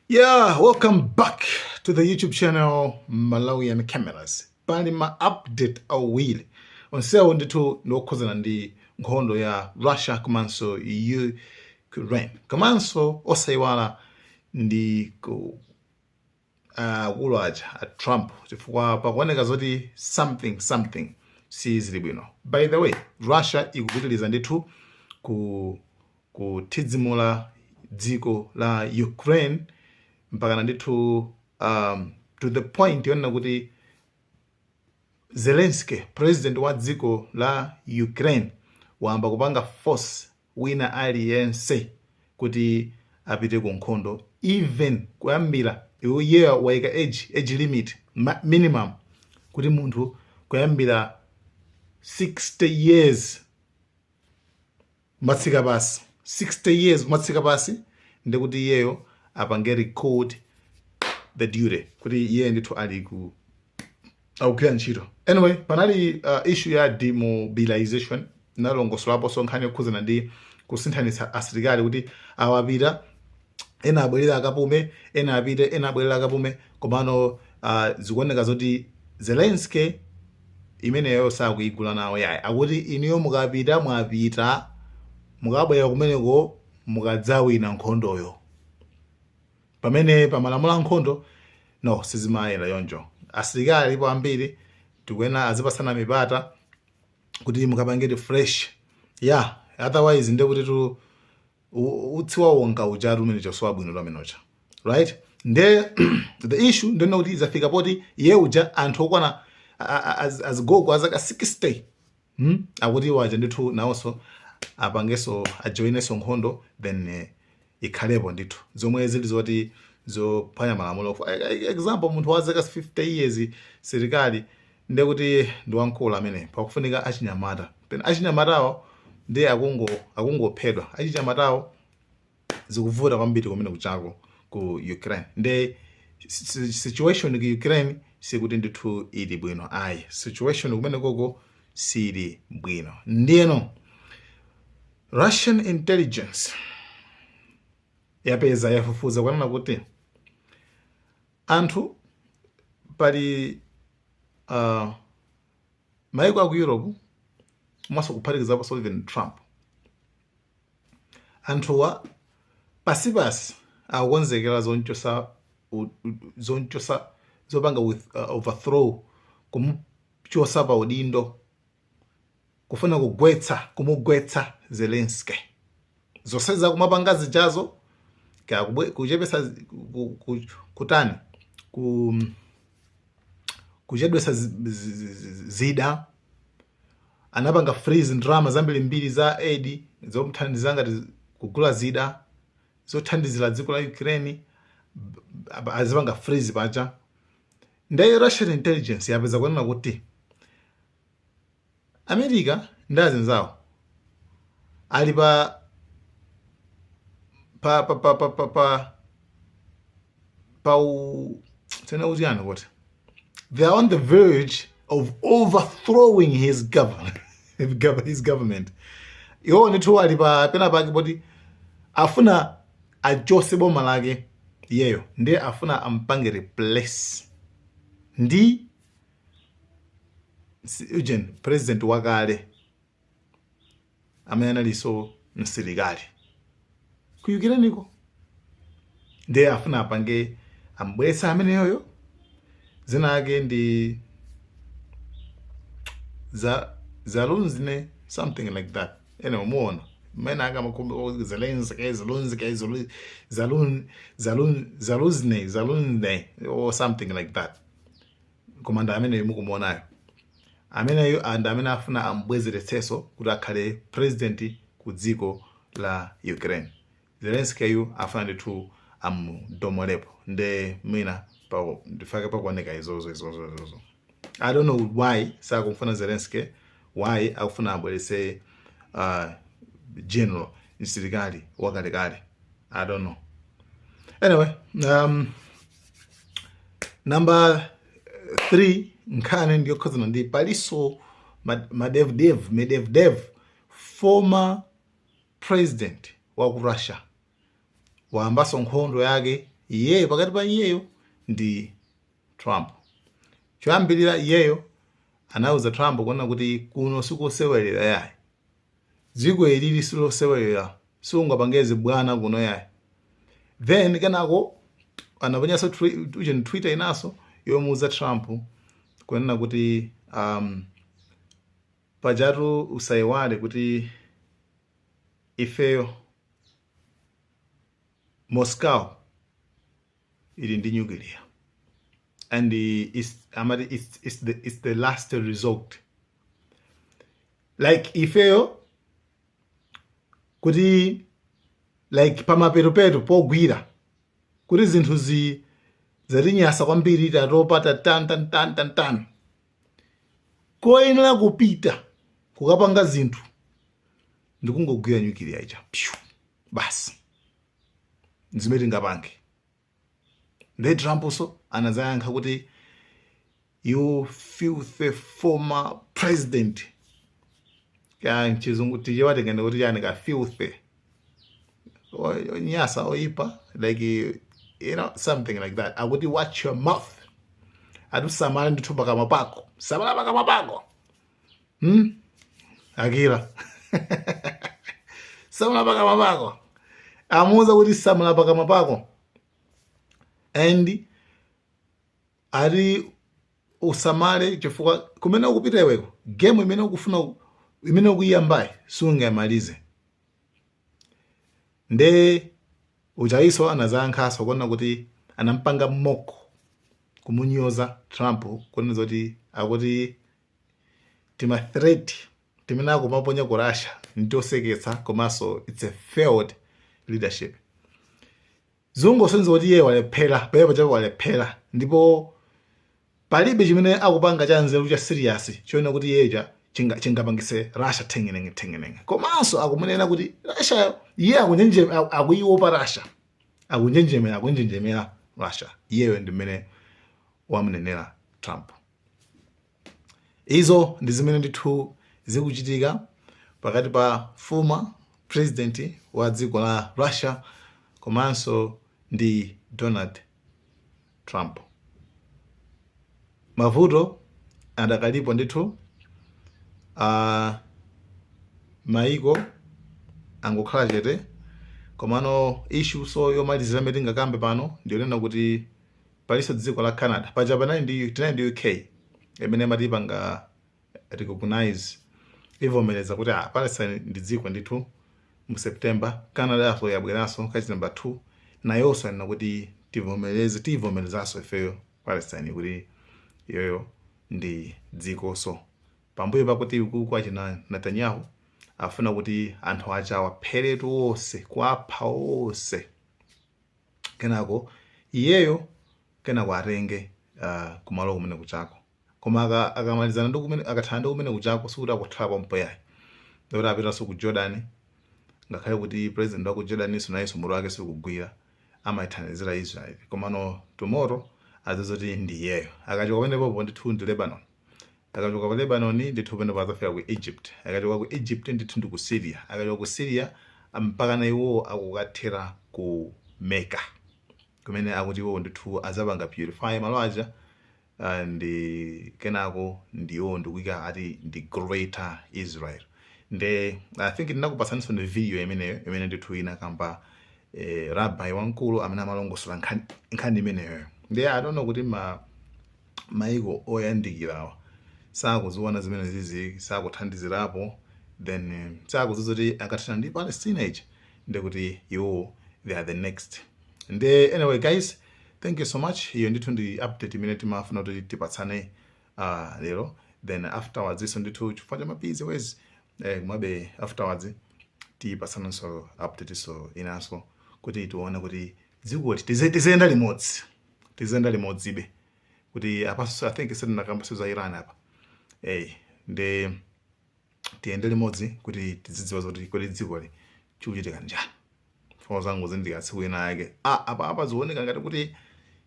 Yeah, welcome back to the YouTube channel Malawian Cameras. Pali ma update awili. Onsewo ndithu ndiokhuzana ndi nkhondo ya Russia komanso Ukraine. Komanso osayiwala ndi ku kulacha a Trump chifukwa pakuoneka zoti something sizili bwino. By the way, Russia ikupitiliza ndithu kuthidzimula dziko la Ukraine mpaka ndithu to the point yonena kuti Zelensky, president wa dziko la Ukraine, wamba kupanga force wina aliyense kuti apite ku nkhondo, even kuyambira iye waika age limit minimum kuti munthu kuyambira 60 years matsika pasi 60 years matsika pasi ndikuti iyeyo apange record the duty kuti iye ndithu ali ku akugwira ntchito. Anyway, panali issue ya demobilization nalongosolapo nkhani yokhuzana ndi kusinthanitsa asilikali kuti awapita ena abwerera akapume ena apite ena abwerera akapume, komano zikuoneka zoti Zelensky imeneyo sakuyigula nawo yayi, akuti iniyo mukapita mwapita mukabwera kumeneko mukadzawina nkhondoyo. Pamene pamalamulo a nkhondo no sizimayenda yonjo. Asilikali alipo ambiri tikuena azipasana mipata kuti mukapangire fresh yeah, otherwise ndekuti tu utsiwa wonga ujatu umene chosowa bwino lwamenocha, right? Nde the issue ndona kuti izafika poti iye uja anthu okwana azigogo azaka 60 akuti waja ndithu nawonso apangeso ajoineso nkhondo then ikhalepo ndithu zomwe zili zoti zophwanya malamulo. Example, munthu wa zaka 50 years sirikali ndekuti ndi wankulu amene pakufunika achinyamata, pena achinyamatawo ndi akungophedwa achinyamatawo zikuvuta kwambiri kumene kuchako ku Ukraine. Nde situation ku Ukraine sikuti ndithu ili bwino ayi, situation kumene koko sili bwino. Ndiyeno Russian intelligence yapeza yafufuza kwanena kuti anthu pali maiko aku Europe mwaso kuphatikizapo so even Trump, anthuwa pasipasi akukonzekera zonchosa zopanga with overthrow, kumuchosa pa udindo, kufuna kumugwetsa Zelensky. Zoseza kumapanga zijazo kuchepesa kutani kuchedwesa zida, anapanga freeze drama zambiri mbiri za aid zomthandiza ngati kugula zida zothandizira dziko la Ukraine, azipanga freeze pacha. Ndiye Russian intelligence yapeza kuona kuti America ndazinzawo ali pa what? They are on the verge of overthrowing his government. His government. Iwo ndithu ali pa pena pake poti afuna achose boma lake yeyo, ndiye afuna ampange replace ndi president wakale amene analiso msilikali ku Ukraine niko, ndiye afuna apange ambwesa amene yoyo zina ake ndi Zaluzne something like that. Anyway, muona mena aka makumbi Zaluzne or something like that. Komanda amene mukumuonayo ameneyo and amene afuna ambwezeretseso kuti akhale president ku dziko la Ukraine. Zelensky yu afuna ndithu amudomolepo, nde mwina ndifake pakuoneka izozo. I don't know why sakumfuna Zelensky, why akufuna abwerese general msilikali wakalekale. I don't know. Anyway, number 3 nkhani ndiyokhuzana ndi paliso Medvedev, former president wa ku Russia, wayambaso nkhondo yake iyeyo pakati pa iyeyo ndi Trump. Choyambirira iyeyo anauza Trump kuona kuti kuno sikusewelera yayi, dziko ilili silosewelera, sungapangeze bwana kuno yayi. Then kenako anapanyaso Twitter inaso yomuuza Trump kuona kuti pajatu usaiwale kuti ifeyo Moscow ili ndi nuclear and it's the last resort. Like ifeyo kuti like pamapeto pogwira kuti zinthu zatinyasa kwambiri tatopata tan koyenera kupita kukapanga zinthu ndikungogwira nuclear ija basi zimene tingapange. Ndi Trump so anazayankha kuti you filthy former president, ka chizungu tijewa tengende kuti yani ka filthy nyasa oipa, like something like that. Akuti watch your mouth, adu samala ndithu pakamwa pako, samala pakamwa pako akira samala pakamwa pako, amuuza kuti samala pakamwa pako and ari usamale chifukwa kumene ukupita iweko game imene ukufuna imene ukuyambayi sungamalize. Nde uchaiso anazayankhaso kuona kuti anampanga moko kumunyoza Trump kuona zoti akuti tima threat timene akumaponya ku Russia nitoseketsa komanso it's a failed leadership. Zungu senza kuti iye walephera paya pachapo walephera, ndipo palibe chimene akupanga cha nzeru cha serious choona kuti iyeja chingapangise Russia tengenenge. Komanso akumunena kuti Russia iye akuiopa Russia, akunjenjemera Russia. Iyeyo ndi mmene wamunenera Trump. Izo ndi zimene ndithu zikuchitika pakati pa former president wa dziko la Russia komanso ndi Donald Trump. Mavuto adakalipo ndithu, maiko angokhala chete, komano issue so yomalizira imene tingakambe pano ndiyonena kuti paliso dziko la Canada paja panali ndi UK imene matipanga recognize ivomereza kuti Palestine ndi dziko ndithu mu September. Canada yaso yabweranso kachi number 2 nayonso ina kuti tivomerezaso ifeyo Palestine kuti yoyo ndi dziko. So pambuyo pakuti kwa china Netanyahu afuna kuti anthu acha wapheretu wonse kwapha wonse, kenako iyeyo kenako atenge kumalo kumene kuchako, koma akamalizana ndi kumene akathana ndi kumene kuchako sikuti akuthala pampoyayi ndikuti apitanso ku Jordan, ngakhale kuti president wa ku Jordan nayenso mulo wake sikugwira amayithanizira Israel, komano tomorrow azizoti ndi iyeyo. Akachoka pamenepo ndithu ndi Lebanon, akachoka pa Lebanon ndithu pamenepo azafika ku Egypt, akachoka ku Egypt ndithu ndi ku Syria, akachoka ku Syria mpaka na iwo akukathera ku Mecca kumene akuti iwo ndithu azapanga purify malo aja ndi kenako ndiwo ndikuika ati ndi Greater Israel. Nde I think ndinakupasaniso ndi video imene ndithu inakamba rabbi wankulu amene amalongosola nkhani imeneyo. Nde I don't know kuti maiko oyandikirawa sakuziona zimene zizi sakuthandizirapo, then sakuzizoti akathana ndi Palestine age ndekuti iwo they are the next. Nde anyway guys, thank you so much. Iyo ndithu ndi update imene timafuna kuti tipatsane lero, then afterwards iso ndithu chifukwa cha mabizi wezi kumabe afterwards tipatsana so update so inaso kuti tione kuti dziko tizenda limodzi be kuti apaso I think sena campus za Iran apa nde tiende limodzi kuti tizidziwa zoti kodi dziko chikuchitika njani. Fo zangu zindikatsiku ina yake apa zioneka ngati kuti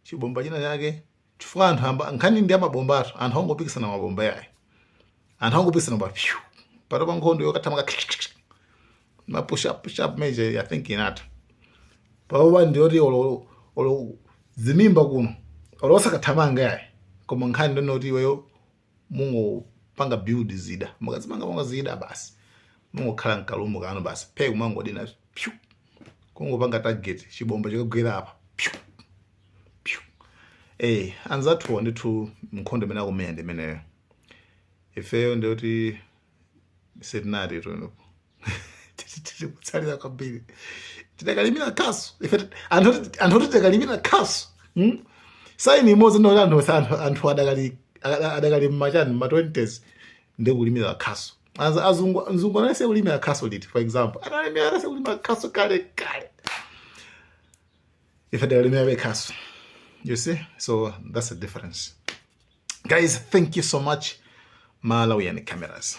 chibomba china chake chifukwa anthu nkhani ndi amabomba anthu angopikisana mabomba yayi, anthu angopikisana pyu pato pa nkhondo yokathama ma push up major I think inata pawa ndioti olo zimimba kuno olo osakathamanga yayi koma nkhani ndinoti iweyo mungopanga build zida mukazimanga zida basi mungokhala mkalumo kano basi phe kumangodina pyu kungopanga target chibomba chikagwera apa pyu pyu anzathu ndithu mkhondo imene akumenya ndi imeneyo ifeyo ndikuti setinati tono tikutsalira kwambiri tidakalimira khasu anthu oti tidakalimira khasu saini imodzi ndoti anthu adakali mmachani ma-20s ndikulimira khasu mzungu anase kulimira khasu liti for example anase kulimira khasu kale ife adakalimira khasu. You see, so that's the difference, guys. Thank you so much. Malawi and cameras.